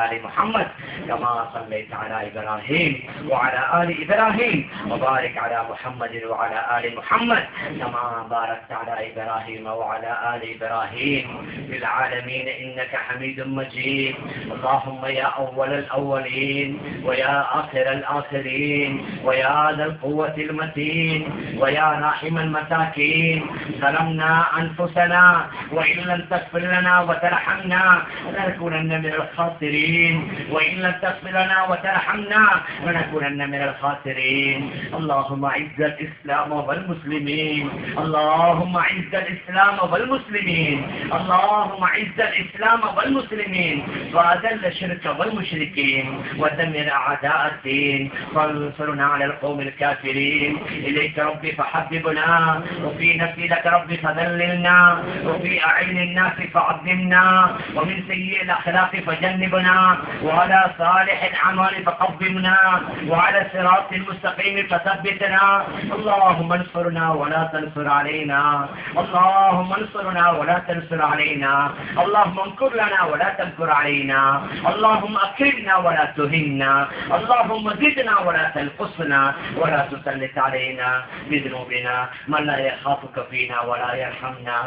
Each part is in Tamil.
آل محمد كما صليت على إبراهيم وعلى آل إبراهيم وبارك على محمد وعلى آل محمد كما باركت على إبراهيم وعلى آل إبراهيم في العالمين إنك حميد مجيد. اللهم يا أول الأولين ويا آخر الآخرين ويا ذا القوة المتين ويا راحم المساكين، ظلمنا أنفسنا وإن لم تغفر لنا وترحمنا لنكونن من الخاسرين، وإن لم تغفر لنا وترحمنا لنكونن من الخاسرين. اللهم أعز الإسلام والمسلمين، اللهم أعز الإسلام والمسلمين، اللهم أعز الإسلام والمسلمين وأذل الشرك والمشركين ودمر أعداء الدين وانصرنا على القوم الكافرين. إليك ربي فحببنا، وفي نفسي لك ربي فذللنا، وفي أعين الناس فعظمنا، ومن سيء الأخلاق فجنبنا، وعلى صالح الأعمال فقومنا، وعلى الصراط المستقيم فثبتنا. اللهم انصرنا ولا تنصر علينا، اللهم انصرنا ولا تنصر علينا، اللهم انكر لنا ولا تنكر علينا، اللهم أكرمنا ولا تهنا، اللهم زدنا ولا تنقصنا، ولا تسلط علينا بذنوبنا من لا يخافك فينا ولا يرحمنا.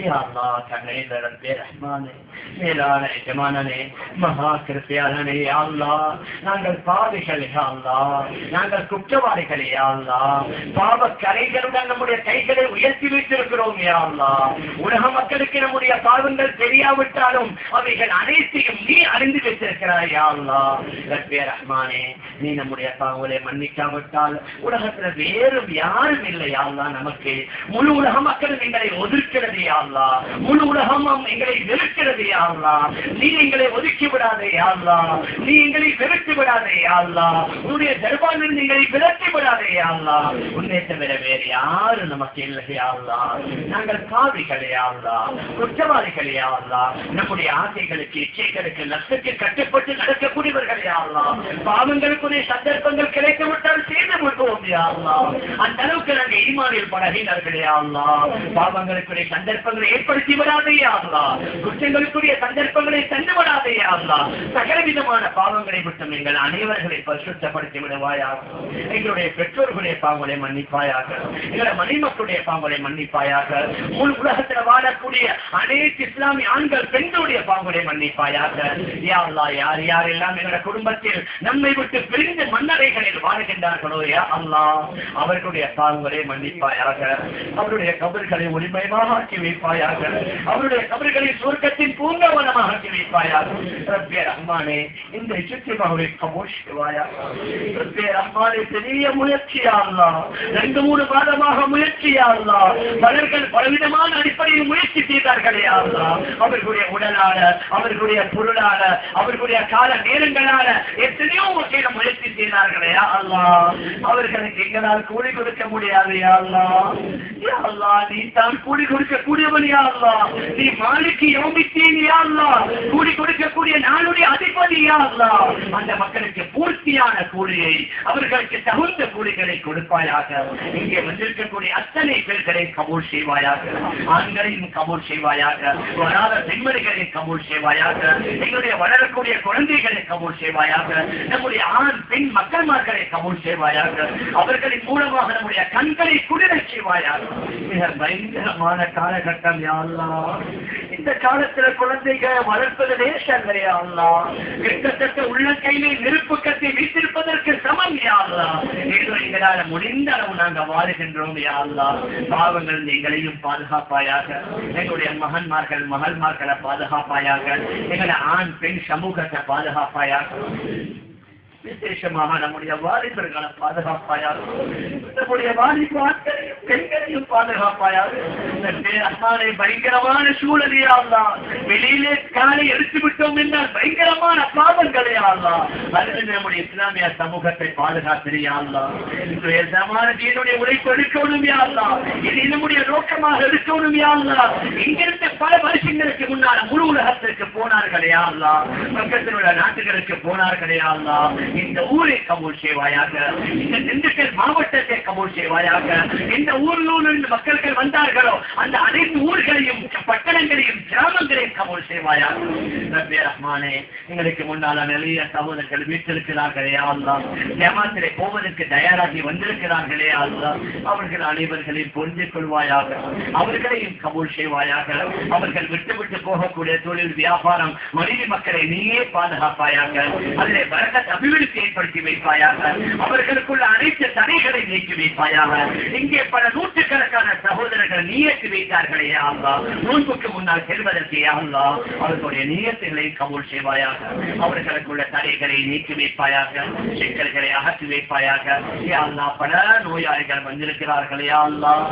يا الله كريم رب الرحمن மேலான எஜமானனே, மகா கிருபையாளனே, யா அல்லாஹ் நாங்கள் பாவிகள், யா அல்லாஹ் நாங்கள் குற்றவாளிகள், யா அல்லாஹ் பாவ கரைகளுடன் நம்முடைய கைகளை உயர்த்தி வைத்திருக்கிறோம், யா அல்லாஹ் உலக மக்களுக்கு நம்முடைய பாவங்கள் தெரியாவிட்டாலும் அவைகள் அனைத்தையும் நீ அறிந்து வைத்திருக்கிறாய், யா அல்லாஹ் ரப்பே ரஹ்மானே. நீ நம்முடைய பாவங்களை மன்னிக்காவிட்டால் உலகத்துல வேறு யாரும் இல்லை, யா அல்லாஹ் நமக்கு முழு உலக மக்களும் எங்களை ஒதுக்கிறது, யா அல்லாஹ் முழு உலகமும் எங்களை வெறுக்கிறது, யா அல்லாஹ் நீ எங்களை ஒதுக்கி விடாதே, யா அல்லாஹ் நீ எங்களை வெறுத்து விடாதே, யா அல்லாஹ் உன்னுடைய தர்பாரிலிருந்து எங்களை விலக்கி விடாதே, யா அல்லாஹ் உன்னை தவிர வேறு யாரும் நமக்கு இல்லை, யா அல்லாஹ் நாங்கள் பாவிகள், யா அல்லாஹ் குற்றவாளிகள், யா அல்லாஹ் நம்முடைய ஆசைகளுக்கு இச்சைகளுக்கு லட்சத்துக்கு கட்டுப்பட்டு நடக்கக்கூடியவர்கள், யா அல்லாஹ் பாவங்களுக்குரிய சந்தர்ப்பங்கள் கிடைத்துவிட்டால் செய்து விடுவோம், யா அல்லாஹ் அந்த அளவுக்கு நாங்கள் ஈமானில் பழகினார்கள், யா அல்லாஹ் பாவங்களுக்குரிய சந்தர்ப்பங்களை ஏற்படுத்தி விடாதே, யா அல்லாஹ் குற்றங்களுக்குரிய சந்தர்ப்பங்களை தந்து விடாதே, யா அல்லாஹ் சகல விதமான பாவங்களை விட்டும் எங்கள் அனைவர்களை பரிசுத்தப்படுத்தி விடுவாயாக. எங்களுடைய பெற்றோர்களுடைய பாவங்களை மன்னிப்பாயாக, எங்களுடைய மனைமக்களுடைய பாவங்களை மன்னிப்பாயாக, முழு உலகத்தில் வாழக்கூடிய அனைத்து இஸ்லாமிய ஆண்கள் பெண்களுடைய பாவங்களை மன்னிப்பாயாக. யா அல்லாஹ் யார் யாரெல்லாம் எங்களுடைய குடும்பத்தில் நம்மை விட்டு பிரிந்து மன்னரைகளில் வாழ்கின்றார்களோ, யா அல்லாஹ் அவர்களுடைய பாவங்களை மன்னிப்பாயாக, அவருடைய கபர்களை ஒளிமயமாக ஆக்கி வைப்பாயாக, அவருடைய கபர்களை சுவர்க்கத்தின் பூங்கவனமாக ஆக்கி வைப்பாயாக. ரப்பே ரஹ்மானே இந்த இஜ்திமாவை கபூல் செய்வாயாக. ரப்பே ரஹ்மானே பெரிய முயற்சி, யா அல்லாஹ் 2-3 மாதமாக முயற்சி, யா அல்லாஹ் பலர்கள் பலவிதமான அடிப்படையில் முயற்சி செய்தார்கள், யா அல்லாஹ் அவர்களுடைய உடலால, அவர்களுடைய பொருளால, அவர்களுடைய கால நேரங்களால எத்தனையோ வகையில முயற்சி செய்தார்களே, யா அல்லாஹ் அவர்களுக்கு எங்களால் கூலி கொடுக்க முடியாது, யா அல்லாஹ் யா அல்லாஹ் நீ தான் கூலி கொடுக்க கூடியவன், யா அல்லாஹ் நீ மாலிக்கு யௌமித்தீன், யா அல்லாஹ் கூலி கொடுக்கக்கூடிய நாளுடைய அதிபதி, யா அல்லாஹ் அந்த மக்களுக்கு பூர்த்தியான கூலியை, அவர்களுக்கு தகுந்த கூலிகளை கொடுப்பாயாக. இங்கே வந்திருக்கக்கூடிய அத்தனை பேர்களை கபூல் செய்வாயாக, ஆண்களையும் கபூல் செய்வாயாக, வராத பெண்மணிகளையும் கபூல் செய்வாயாக, எங்களுடைய வளரக்கூடிய குழந்தைகளை கபூல் செய்வாயாக, நம்முடைய ஆண் பெண் மக்கள்மார்களை கபூல் செய்வாயாக, அவர்களின் மூலமாக நம்முடைய கண்களை குளிரச் செய்வாயாக. மிக பயங்கரமான காலகட்டம், யா அல்லாஹ் இந்த காலத்தில் குழந்தைகளை வளர்ப்பது லேசல்ல, யா அல்லாஹ் கிட்டத்தட்ட உள்ளங்கையிலே நெருப்பு கட்டி வைத்திருப்பதற்கு சமம், யா அல்லாஹ் எங்களால் முடிந்த அளவு நாங்கள் வாழுகின்றோம், யா அல்லாஹ் பாவங்கள் எங்களையும் பாதுகாப்பாயாக, எங்களுடைய மகன்மார்கள் மகள்மார்களை பாதுகாப்பாயாக, எங்களுடைய ஆண் பெண் சமூகத்தை பாதுகாப்பாயாக, விசேஷமாக நம்முடைய வாலிபர்களை பாதுகாப்பாயாக, நம்முடைய வாலிபாட்களையும் பெண்களையும் பாதுகாப்பாயாக. பயங்கரமான சூழலையா அல்லாஹ் வெளியிலே காலை எடுத்து விட்டோம் என்றால் பயங்கரமான பாவங்களையா அல்லாஹ் அல்லது நம்முடைய இஸ்லாமிய சமூகத்தை பாதுகாத்திரியா அல்லாஹ் இன்றைய சமாஜத்தினுடைய உழைப்பு எடுக்கணும், யா அல்லாஹ் இது நம்முடைய நோக்கமாக எடுக்கணும், யா அல்லாஹ் இங்கிருந்து பல வருஷங்களுக்கு முன்னால் முழு உலகத்திற்கு போனார்களே, யா அல்லாஹ் பக்கத்தில் உள்ள நாட்டுகளுக்கு போனார்களே, யா அல்லாஹ் இந்த ஊரை கபூல் செய்வாயாக, இந்த திண்டுக்கல் மாவட்டத்தை கபூல் செய்வாயாக. இந்த ஊரில் மக்கள்கள் வந்தார்களோ அந்த அனைத்து ஊர்களையும் பட்டணங்களையும் கிராமங்களையும் கபூல் செய்வாயாக. ரப்பே ரஹ்மானே, எங்களுக்கு முன்னால நிறைய சகோதரர்கள் வீட்டிருக்கிறார்களே அல்லாஹ், ஜமாத்திலே போவதற்கு தயாராகி வந்திருக்கிறார்களே அல்லாஹ், அவர்கள் அனைவர்களையும் பொருந்திக் கொள்வாயாக, அவர்களையும் கபூல் செய்வாயாக. அவர்கள் விட்டு போகக்கூடிய தொழில் வியாபாரம் மனைவி மக்களை நீயே பாதுகாப்பாயாக, அதிலே பரக்கத் அபிவிருத்தி ஏற்படுத்தி வைப்பாயாக, அவர்களுக்குள்ள அனைத்து தடைகளை நீக்கி வைப்பாயாக. இங்கே பல நூற்றுக்கணக்கான சகோதரர்கள் நீயத்து வைத்தார்களே அல்லாஹ், நோன்புக்கு முன்னால் செல்வதற்கு அல்லாஹ் அவர்களுடைய நீயத்துகளை கபூல் செய்வாயாக, அவர்களுக்குள்ள தடைகளை நீக்கி வைப்பாயாக, சிக்கல்களை அகற்றி வைப்பாயாக. அல்லாஹ் பல நோயாளிகள் வந்திருக்கிறார்களே அல்லாஹ்,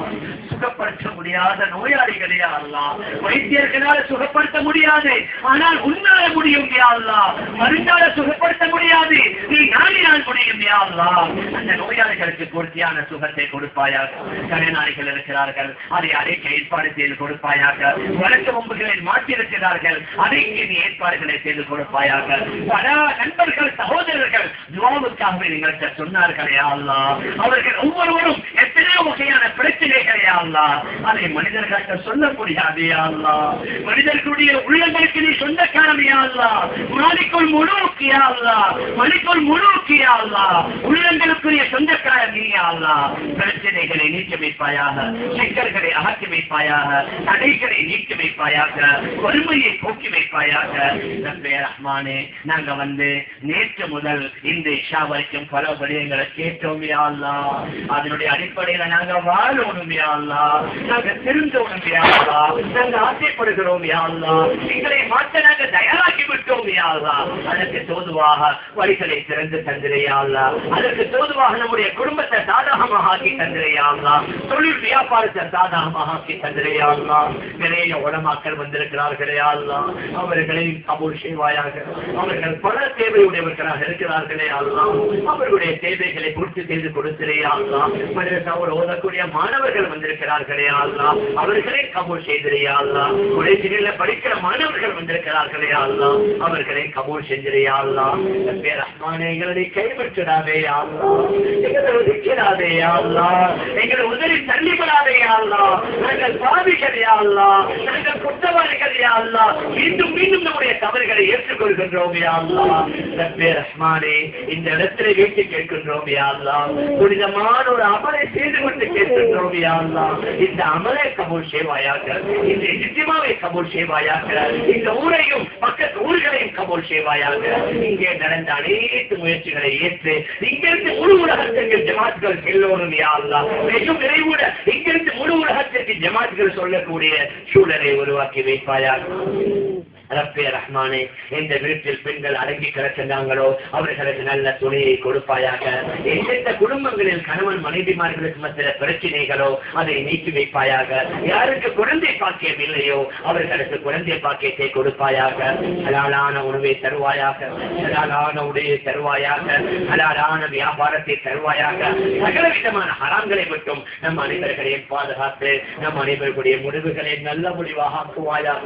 சுகப்படுத்த முடியாத நோயாளிகளே அல்லாஹ், வைத்தியர்களால் சுகப்படுத்த முடியாது, ஆனால் உன்னால முடியும் யா அல்லாஹ், மருந்தால சுகப்படுத்த முடியாது, நீ நாடினால் முடியும் யா அல்லாஹ். அந்த நோயாளிகளுக்கு பூர்த்தியான சுகத்தை கொடுப்பாயாக. கடனாளிகள் இருக்கிறார்கள், அதை அடைக்க ஏற்பாடு செய்து கொடுப்பாயாக. வழக்கு வம்புகளை மாற்றியிருக்கிறார்கள், அதைக்கு நீ ஏற்பாடுகளை செய்து கொடுப்பாயாக. பல நண்பர்கள் சகோதரர்கள் துஆவுக்காகவே நீங்கள் சொன்னார்களே அல்லாஹ், அவர்கள் ஒவ்வொருவரும் எத்தனையோ வகையான பிரச்சனைகளே அல்லாஹ், அதை மனிதர்கள் சொல்ல முடியாது அல்லாஹ். மனிதர்களுடைய உள்ளங்களுக்கு நீ சொந்தக்காரன் யா அல்லாஹ், மாலிக்குல் முலூக் யா அல்லாஹ், மலிக்குல் முலூக் யா அல்லாஹ், உள்ளங்களுக்குரிய சொந்தக்காரன் நீ யா அல்லாஹ். பிரச்சனைகளை நீக்கி வைப்பாயாக, சிக்கல்களை அகற்றி வைப்பாயாக, தடைகளை நீக்கி வைப்பாயாக, வறுமையை போக்கி வைப்பாயாக. ரப்பே ரஹ்மானே, நாங்க நேற்று முதல் இந்த இஷா வரைக்கும் பல விடயங்களை கேட்டோம் யா அல்லாஹ், அதனுடைய அடிப்படையில நாங்க வாழணும் யா அல்லாஹ், நாங்க திருந்தோணும் யா அல்லாஹ், நாங்க ஆசைப்படுகிறோம் யா அல்லாஹ், எங்களை மாற்ற நாங்க தயாராகி விட்டோம் யா அல்லாஹ். அதற்கு தோதுவாக வழிகளை திறந்து தந்திரே யா அல்லாஹ், அதற்கு தோதுவாக நம்முடைய குடும்பத்தை சாதகமாக ஆக்கி தந்திரே யா அல்லாஹ், தொழில் வியாபாரத்தை சாதகமாக ஆக்கி தந்திரே யா அல்லாஹ். நிறைய உலமாக்கள் வந்திருக்கிறார்களே யா அல்லாஹ், அவர்களையும் கபூல் செய்வாயாக. அவர்கள் பல தேவையுடையவர்களாக இருக்கிறார்களே அல்லாஹ், அவர்களுடைய தேவைகளை பூர்த்தி செய்து கொடுக்கிறே அல்லாஹ். மதரசாவில் ஓதக்கூடிய மாணவர்கள் வந்திருக்கிறார்களே அல்லாஹ், அவர்களை கபூல் செய்திரே அல்லாஹ். உலகில படிக்கிற மாணவர்கள் வந்திருக்கிறார்களே அல்லாஹ், அவர்களை கபூல் செஞ்சிரே அல்லாஹ். ரப்பே ரஹ்மானே, எங்களை கைவிட்டுடாதே அல்லாஹ், எங்களை ஒதுக்கிடாதே அல்லாஹ், எங்களை உதவி தள்ளிவிடாதே அல்லாஹ். நாங்கள் பாவிகள் யா அல்லாஹ், நாங்கள் குற்றவாளிகள் யா அல்லாஹ், மீண்டும் மீண்டும் நம்முடைய தவறுகளை ஏற்றுக்கொள்கின்றோம் யா அல்லாஹ். ரப்பே ரஹ்மானே, இந்த இடத்திலே வீட்டு கேட்கின்றோம் யா அல்லாஹ், புனிதமான ஒரு அமலை செய்து கொண்டு கேட்கின்றோம் யா அல்லாஹ். இந்த அமலை கபூல் செய்வாயாக, இந்த இஜ்திமாவை கபூல் செய்வாயாக, இந்த ஊரையும் பக்கத்து ஊர்களையும் கபூல் செய்வாயாக. இங்கே நடந்த அனைத்து முயற்சிகளை ஏற்று இங்கிருந்து முழு உலகத்திற்கு ஜமாத்கள் செல்லோனும் யா அல்லாஹ். மிகவும் விரைவுட இங்கிருந்து முழு உலகத்திற்கு ஜமாத்கள் சொல்லக்கூடிய சூழலை உருவாக்கி வைப்பாயாக. ரப்பே ரஹ்மானே, எந்த வீட்டில் பெண்கள் அடங்கி கிடக்கின்றாங்களோ அவர்களுக்கு நல்ல துணையை கொடுப்பாயாக. எந்த குடும்பங்களில் கணவன் மனைவிமார்களுக்கு மத்திய பிரச்சனைகளோ அதை நீக்கி வைப்பாயாக. யாருக்கு குழந்தை பாக்கியம் இல்லையோ அவர்களுக்கு குழந்தை பாக்கியத்தை கொடுப்பாயாக. ஹலாலான உணவை தருவாயாக, ஹலாலான உடையை தருவாயாக, ஹலாலான வியாபாரத்தை தருவாயாக. சகல விதமான ஹராம்களை மட்டும் நம் அனைவர்களையும் பாதுகாத்து நம் அனைவர்களுடைய முடிவுகளை நல்ல முடிவாக ஆக்குவாயாக.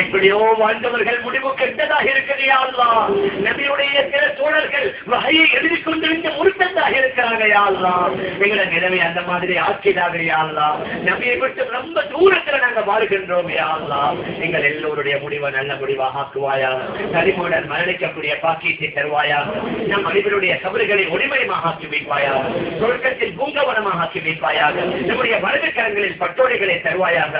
எப்படியோ வாழ்ந்தவர்கள் முடிவு கெட்டதாக இருக்கிறது யா அல்லாஹ். நபியுடைய சில தோழர்கள் வகையை எழுதிக் கொண்டிருந்த முருத்ததாக இருக்கிறாங்க யா அல்லாஹ். எங்களை நிலைமை அந்த மாதிரி ஆக்கியதாக யா அல்லாஹ். நபியை விட்டு ரொம்ப தூரத்துல நாங்க வாழ்கின்றோம் யா அல்லாஹ். எங்கள் எல்லோருடைய முடிவை நல்ல முடிவாக ஆக்குவாயாக. கரிமுடன் மரணிக்கக்கூடிய பாக்கியத்தை தருவாயாக. நம் அனைவருடைய கபறுகளை ஒளிமயமாக ஆக்கி வைப்பாயாக. சொர்க்கத்தில் பூங்கவனமாக ஆக்கி வைப்பாயாக. நம்முடைய வலது கரங்களில் பட்டோடைகளை தருவாயாக.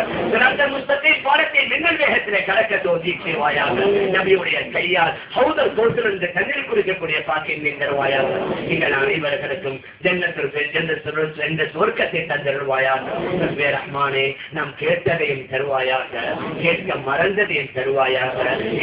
பாடத்தை மின்னல் வேகத்திலே கலக்க தோதி செய்வாயாக. நபியுடைய கையால் ஹவுதல் தோற்றிலிருந்து தண்ணீர் குடிக்கக்கூடிய பாக்கியம் தருவாயாக. நீங்கள் அனைவர்களுக்கும் என்ற சொர்க்கத்தை தந்தருவாயாக. ரப்பே ரஹ்மானே, நாம் கேட்டதையும் தருவாயாக, கேட்க மறந்ததையும் தருவாயாக.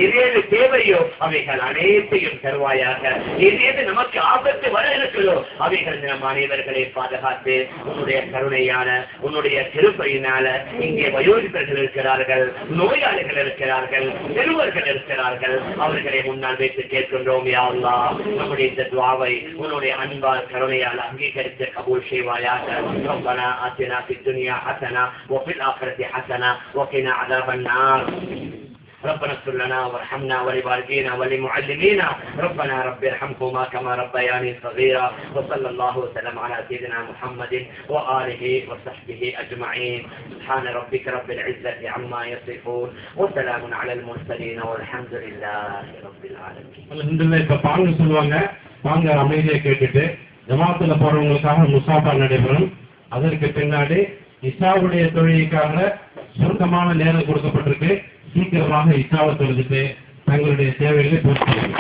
எது தேவையோ அவைகள் அனைத்தையும் தருவாயாக. எது நமக்கு ஆபத்து வர இருக்கிறதோ அவைகள் நம் அனைவர்களை பாதுகாத்து உன்னுடைய கருணையான உன்னுடைய திருப்பையினால இங்கே வயோதிபர்கள் இருக்கிறார்கள், நோயாளிகள் இருக்கிறார்கள், சிறுவர்கள் இருக்கிறார்கள், அவர்களை முன்னால் வைத்து கேட்கின்றோம் யா அல்லாஹ். நம்முடைய இந்த துஆவை உன்னுடைய அன்பால் கருணையால் அங்கீகரித்து கபூல் செய்வாயாக. ரப்பனா ஆத்தினா ஃபித் துன்யா ஹஸனா வ ஃபில் ஆখিরাতি ஹஸனா வ கினா அஸாபன் நார். ربنا اغفر لنا وارحمنا ولوالدينا ولمعلمينا ربنا رب ارحمهما كما ربياني صغيرا وصلى الله وسلم على سيدنا محمد وآله وصحبه أجمعين سبحان ربك رب العزة عما يصفون وسلام على المرسلين والحمد لله رب العالمين. அல்ஹம்துலில்லாஹ். இப்ப பாங்க சொல்லுவாங்க, பாங்க அமைதியை கேட்டுட்டு ஜமாத்துல போறவங்களுக்காக முசாஃபா நடைபெறும். அதற்கு பின்னாடி இஷாவுடைய தொழுகைக்காக சுருக்கமான நேரம் கொடுக்கப்பட்டிருக்கு. சீக்கிரமாக இஷாவை தொழுதுட்டு தங்களுடைய தேவைகளை பூர்த்தி செய்யும்.